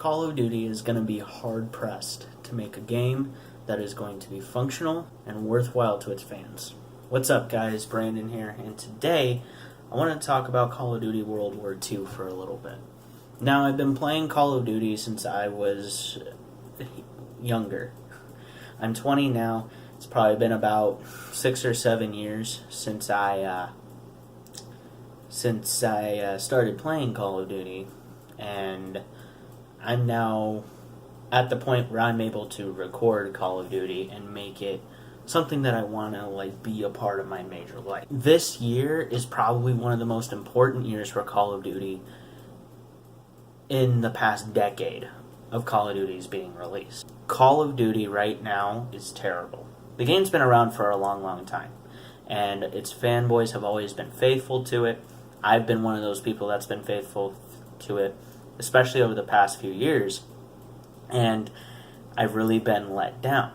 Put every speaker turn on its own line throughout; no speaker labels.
Call of Duty is going to be hard-pressed to make a game that is going to be functional and worthwhile to its fans. What's up, guys? Brandon here, and today I want to talk about Call of Duty World War II for a little bit. Now, I've been playing Call of Duty since I was younger. I'm 20 now. It's probably been about 6 or 7 years since I started playing Call of Duty, and I'm now at the point where I'm able to record Call of Duty and make it something that I want to be a part of my major life. This year is probably one of the most important years for Call of Duty in the past decade of Call of Duty's being released. Call of Duty right now is terrible. The game's been around for a long, long time, and its fanboys have always been faithful to it. I've been one of those people that's been faithful to it, especially over the past few years, and I've really been let down.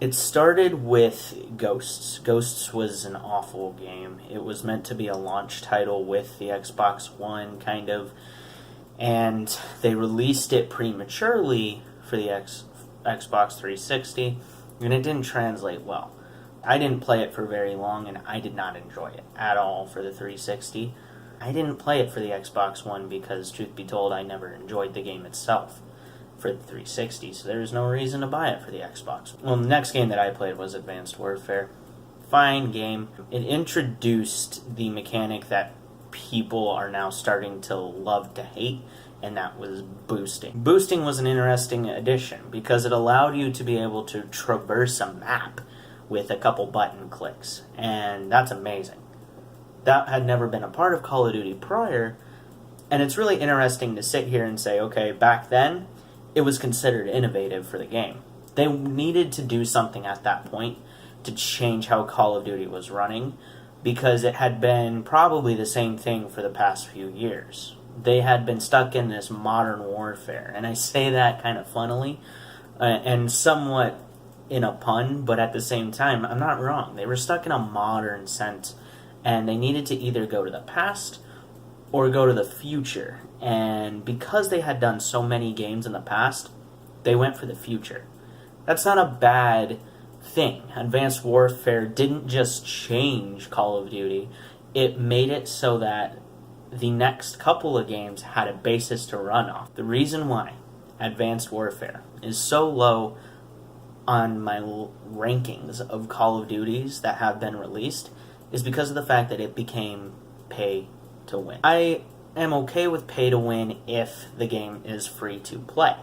It started with Ghosts. Ghosts was an awful game. It was meant to be a launch title with the Xbox One, kind of, and they released it prematurely for the Xbox 360, and it didn't translate well. I didn't play it for very long, and I did not enjoy it at all for the 360. I didn't play it for the Xbox One because, truth be told, I never enjoyed the game itself for the 360, so there was no reason to buy it for the Xbox. Well, the next game that I played was Advanced Warfare. Fine game. It introduced the mechanic that people are now starting to love to hate, and that was boosting. Boosting was an interesting addition because it allowed you to be able to traverse a map with a couple button clicks, and that's amazing. That had never been a part of Call of Duty prior, and it's really interesting to sit here and say, okay, back then, it was considered innovative for the game. They needed to do something at that point to change how Call of Duty was running, because it had been probably the same thing for the past few years. They had been stuck in this modern warfare, and I say that kind of funnily, and somewhat in a pun, but at the same time, I'm not wrong. They were stuck in a modern sense, and they needed to either go to the past or go to the future. And because they had done so many games in the past, they went for the future. That's not a bad thing. Advanced Warfare didn't just change Call of Duty, it made it so that the next couple of games had a basis to run off. The reason why Advanced Warfare is so low on my rankings of Call of Duties that have been released is because of the fact that it became pay to win. I am okay with pay to win if the game is free to play.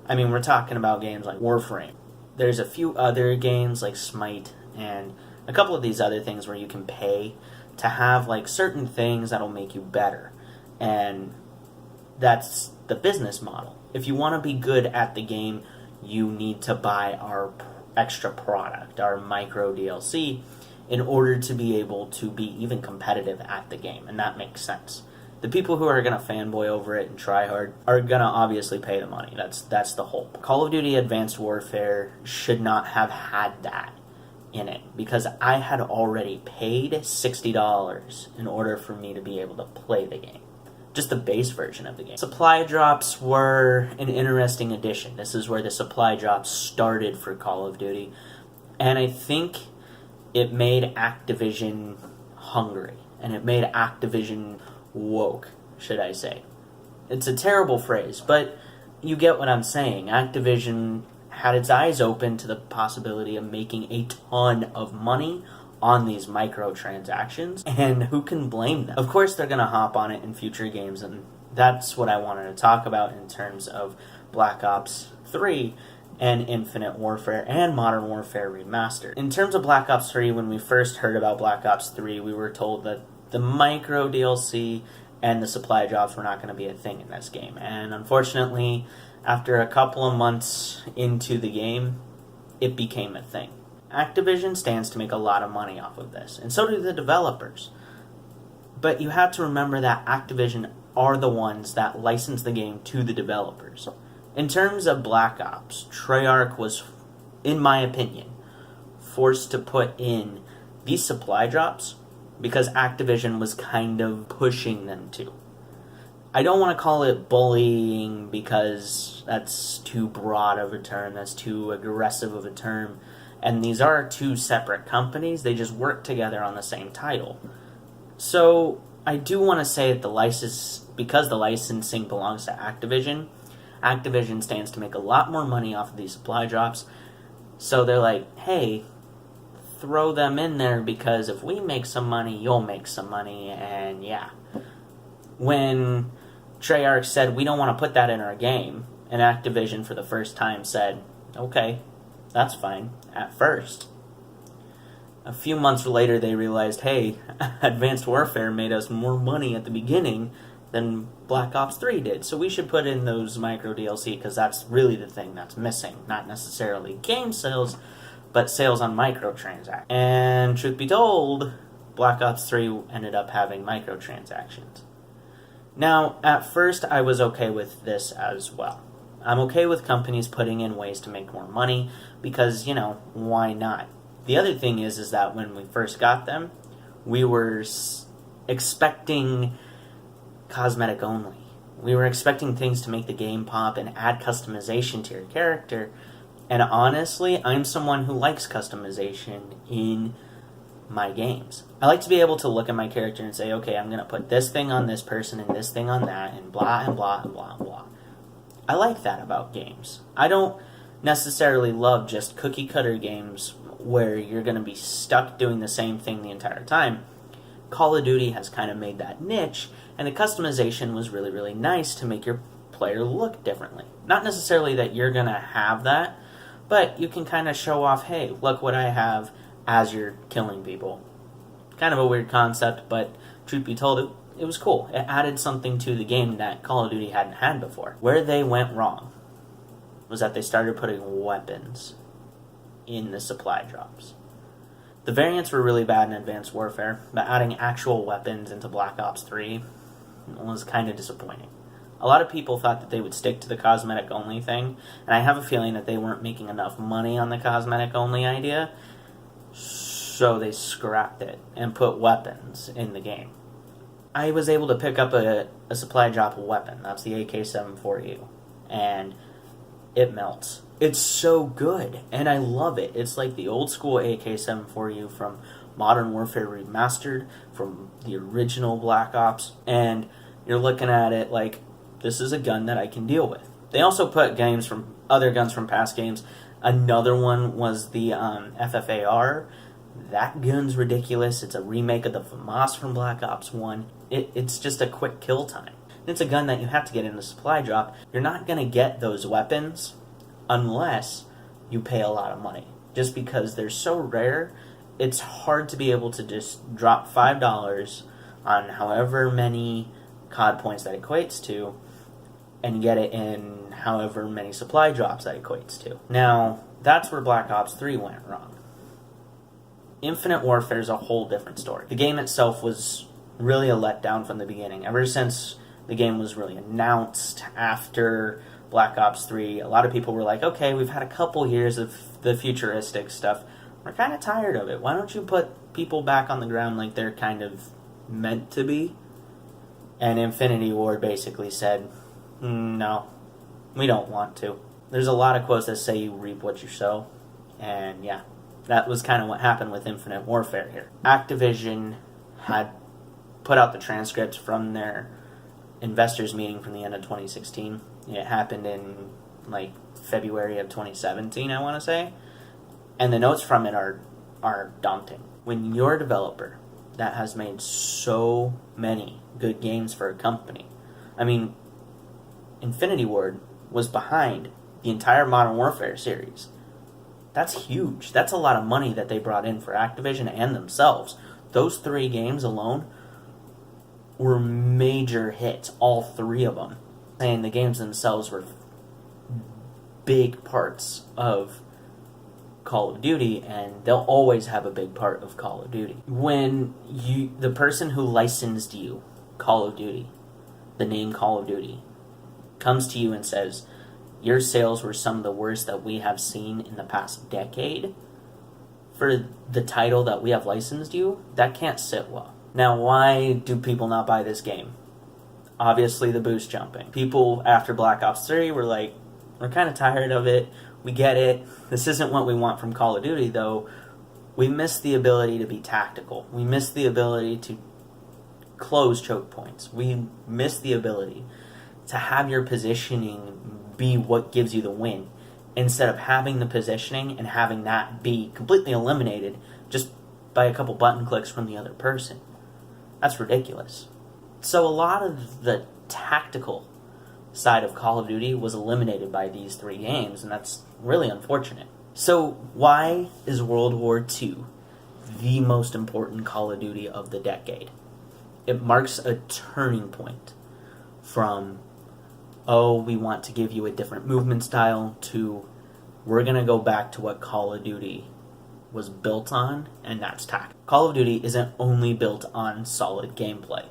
I mean, we're talking about games like Warframe. There's a few other games like Smite and a couple of these other things where you can pay to have certain things that'll make you better. And that's the business model. If you want to be good at the game, you need to buy our extra product, our micro DLC, in order to be able to be even competitive at the game, and that makes sense. The people who are going to fanboy over it and try hard are going to obviously pay the money. That's the whole. Call of Duty Advanced Warfare should not have had that in it, because I had already paid $60 in order for me to be able to play the game. Just the base version of the game. Supply drops were an interesting addition. This is where the supply drops started for Call of Duty, and I think it made Activision hungry, and it made Activision woke, should I say. It's a terrible phrase, but you get what I'm saying. Activision had its eyes open to the possibility of making a ton of money on these microtransactions, and who can blame them? Of course they're going to hop on it in future games, and that's what I wanted to talk about in terms of Black Ops 3 and Infinite Warfare and Modern Warfare Remastered. In terms of Black Ops 3, when we first heard about Black Ops 3, we were told that the micro DLC and the supply drops were not going to be a thing in this game. And unfortunately, after a couple of months into the game, it became a thing. Activision stands to make a lot of money off of this, and so do the developers. But you have to remember that Activision are the ones that license the game to the developers. In terms of Black Ops, Treyarch was, in my opinion, forced to put in these supply drops because Activision was kind of pushing them to. I don't want to call it bullying because that's too broad of a term, that's too aggressive of a term. And these are two separate companies, they just work together on the same title. So I do want to say that the license, because the licensing belongs to Activision, Activision stands to make a lot more money off of these supply drops. So they're like, hey, throw them in there because if we make some money, you'll make some money, and yeah. When Treyarch said, we don't want to put that in our game, and Activision for the first time said, okay, that's fine, at first. A few months later, they realized, hey, Advanced Warfare made us more money at the beginning than Black Ops 3 did, so we should put in those micro DLC because that's really the thing that's missing. Not necessarily game sales, but sales on microtransactions. And truth be told, Black Ops 3 ended up having microtransactions. Now, at first, I was okay with this as well. I'm okay with companies putting in ways to make more money because, why not? The other thing is that when we first got them, we were expecting cosmetic only. We were expecting things to make the game pop and add customization to your character. And honestly, I'm someone who likes customization in my games. I like to be able to look at my character and say, okay, I'm going to put this thing on this person and this thing on that and blah and blah and blah and blah. I like that about games. I don't necessarily love just cookie cutter games where you're going to be stuck doing the same thing the entire time. Call of Duty has kind of made that niche, and the customization was really, really nice to make your player look differently. Not necessarily that you're going to have that, but you can kind of show off, hey, look what I have as you're killing people. Kind of a weird concept, but truth be told, it was cool. It added something to the game that Call of Duty hadn't had before. Where they went wrong was that they started putting weapons in the supply drops. The variants were really bad in Advanced Warfare, but adding actual weapons into Black Ops 3 was kind of disappointing. A lot of people thought that they would stick to the cosmetic only thing, and I have a feeling that they weren't making enough money on the cosmetic only idea, so they scrapped it and put weapons in the game. I was able to pick up a supply drop weapon. That's the AK-74U, and it melts. It's so good, and I love it. It's like the old school AK-74U from Modern Warfare Remastered, from the original Black Ops, and you're looking at it like, this is a gun that I can deal with. They also put other guns from past games. Another one was the FFAR. That gun's ridiculous. It's a remake of the FAMAS from Black Ops 1. It's just a quick kill time. It's a gun that you have to get in the supply drop. You're not going to get those weapons unless you pay a lot of money. Just because they're so rare, it's hard to be able to just drop $5 on however many COD points that equates to and get it in however many supply drops that equates to. Now, that's where Black Ops 3 went wrong. Infinite Warfare is a whole different story. The game itself was really a letdown from the beginning. Ever since the game was really announced after Black Ops 3, a lot of people were like, okay, we've had a couple years of the futuristic stuff. We're kind of tired of it. Why don't you put people back on the ground like they're kind of meant to be? And Infinity Ward basically said, no, we don't want to. There's a lot of quotes that say you reap what you sow. And yeah, that was kind of what happened with Infinite Warfare here. Activision had put out the transcripts from their investors meeting from the end of 2016. It happened in February of 2017, I want to say. And the notes from it are daunting. When you're a developer that has made so many good games for a company, I mean, Infinity Ward was behind the entire Modern Warfare series. That's huge. That's a lot of money that they brought in for Activision and themselves. Those 3 games alone were major hits, all 3 of them. And the games themselves were big parts of Call of Duty, and they'll always have a big part of Call of Duty. When the person who licensed you Call of Duty, the name Call of Duty, comes to you and says, your sales were some of the worst that we have seen in the past decade for the title that we have licensed you, that can't sit well. Now, why do people not buy this game? Obviously, the boost jumping. People after Black Ops 3 were like, we're kind of tired of it. We get it. This isn't what we want from Call of Duty, though. We miss the ability to be tactical. We miss the ability to close choke points. We miss the ability to have your positioning be what gives you the win, instead of having the positioning and having that be completely eliminated just by a couple button clicks from the other person. That's ridiculous. So a lot of the tactical side of Call of Duty was eliminated by these 3 games, and that's really unfortunate. So why is World War II the most important Call of Duty of the decade? It marks a turning point from, oh, we want to give you a different movement style, to we're going to go back to what Call of Duty was built on, and that's tactics. Call of Duty isn't only built on solid gameplay.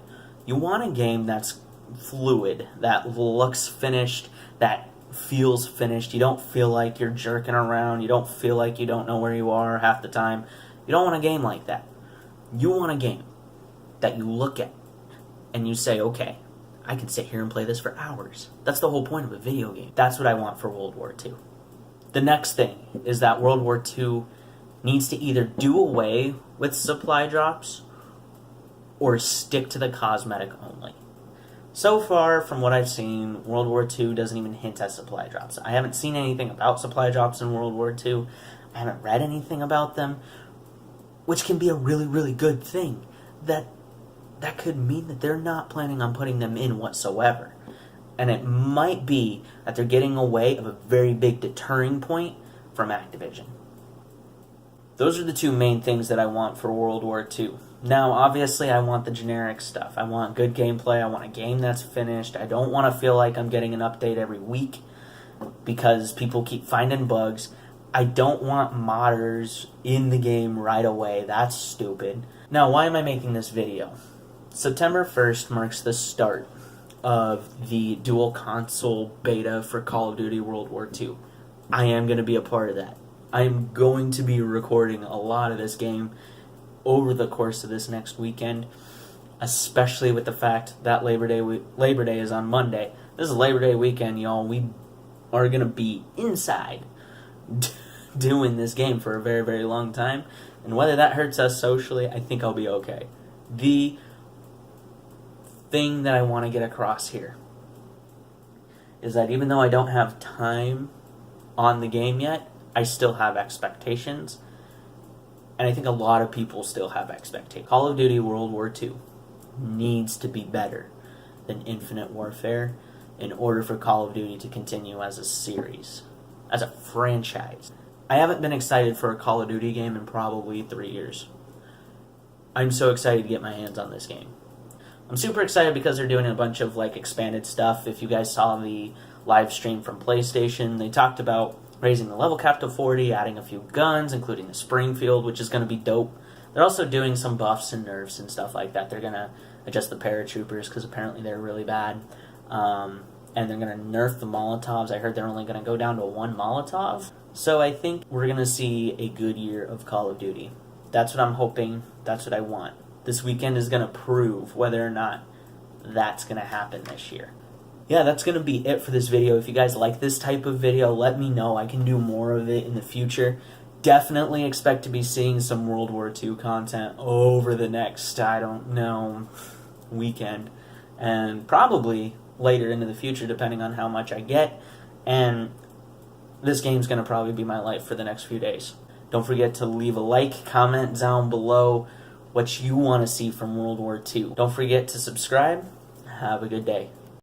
You want a game that's fluid, that looks finished, that feels finished. You don't feel like you're jerking around. You don't feel like you don't know where you are half the time. You don't want a game like that. You want a game that you look at and you say, okay, I can sit here and play this for hours. That's the whole point of a video game. That's what I want for World War II. The next thing is that World War II needs to either do away with supply drops or stick to the cosmetic only. So far, from what I've seen, World War II doesn't even hint at supply drops. I haven't seen anything about supply drops in World War II. I haven't read anything about them, which can be a really, really good thing. That could mean that they're not planning on putting them in whatsoever. And it might be that they're getting away of a very big deterring point from Activision. Those are the 2 main things that I want for World War II. Now, obviously, I want the generic stuff. I want good gameplay. I want a game that's finished. I don't want to feel like I'm getting an update every week because people keep finding bugs. I don't want modders in the game right away. That's stupid. Now, why am I making this video? September 1st marks the start of the dual console beta for Call of Duty World War II. I am going to be a part of that. I am going to be recording a lot of this game over the course of this next weekend, especially with the fact that Labor Day is on Monday. This is Labor Day weekend, y'all. We are going to be inside doing this game for a very, very long time, and whether that hurts us socially, I think I'll be okay. The thing that I want to get across here is that even though I don't have time on the game yet, I still have expectations, and I think a lot of people still have expectations. Call of Duty World War II needs to be better than Infinite Warfare in order for Call of Duty to continue as a series, as a franchise. I haven't been excited for a Call of Duty game in probably 3 years. I'm so excited to get my hands on this game. I'm super excited because they're doing a bunch of expanded stuff. If you guys saw the live stream from PlayStation, they talked about raising the level cap to 40, adding a few guns, including the Springfield, which is going to be dope. They're also doing some buffs and nerfs and stuff like that. They're going to adjust the paratroopers because apparently they're really bad. And they're going to nerf the Molotovs. I heard they're only going to go down to 1 Molotov. So I think we're going to see a good year of Call of Duty. That's what I'm hoping. That's what I want. This weekend is going to prove whether or not that's going to happen this year. Yeah, that's going to be it for this video. If you guys like this type of video, let me know. I can do more of it in the future. Definitely expect to be seeing some World War II content over the next, weekend. And probably later into the future, depending on how much I get. And this game's going to probably be my life for the next few days. Don't forget to leave a like, comment down below what you want to see from World War II. Don't forget to subscribe. Have a good day.